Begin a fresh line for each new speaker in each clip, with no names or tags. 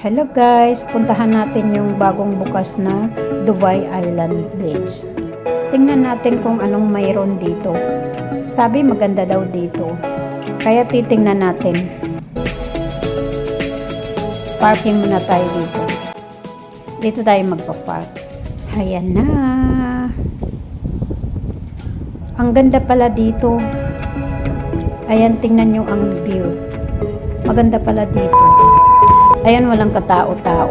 Hello guys, puntahan natin yung bagong bukas na Dubai Island Beach. Tingnan natin kung anong mayroon dito. Sabi maganda daw dito. Kaya titingnan natin. Parking muna tayo dito. Dito tayo magpa-park. Ayan na. Ang ganda pala dito. Ayan, tingnan nyo ang view. Maganda pala dito. Ayan, walang katao-tao.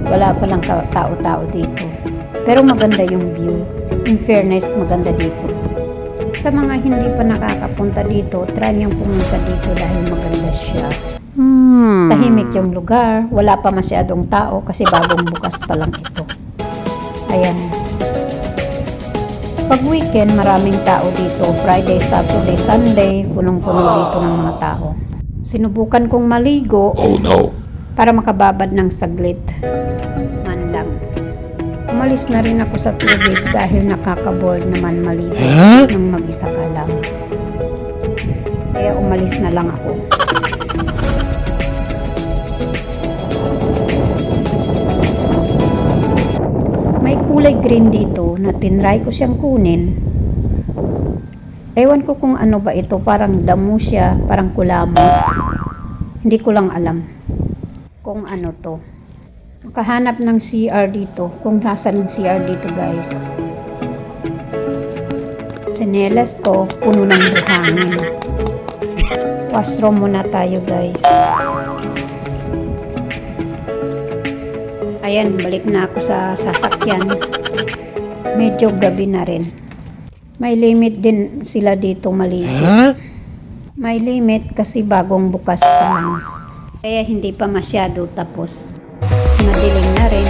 Wala palang katao-tao dito. Pero maganda yung view. In fairness, maganda dito. Sa mga hindi pa nakakapunta dito, try niyong pumunta dito dahil maganda siya. Tahimik yung lugar. Wala pa masyadong tao kasi bagong bukas pa lang ito. Ayan. Pag weekend, maraming tao dito. Friday, Saturday, Sunday, punong-puno dito ng mga tao. Sinubukan kong maligo para makababad ng saglit. Man lang. Umalis na rin ako sa tubig dahil nakaka-bored naman maligo ng mag-isa ka lang. Kaya umalis na lang ako. May kulay green dito na tinry ko siyang kunin. Ewan ko kung ano ba ito, parang damo siya, parang kulamot. Hindi ko lang alam kung ano to. Makahanap ng CR dito, kung nasaan ng CR dito guys. Sinelas ko, puno ng buhangin. Washroom muna tayo guys. Ayan, balik na ako sa sasakyan. Medyo gabi na rin. May limit din sila dito maligo. May limit kasi bagong bukas pa lang. Kaya hindi pa masyado tapos. Madilim na rin.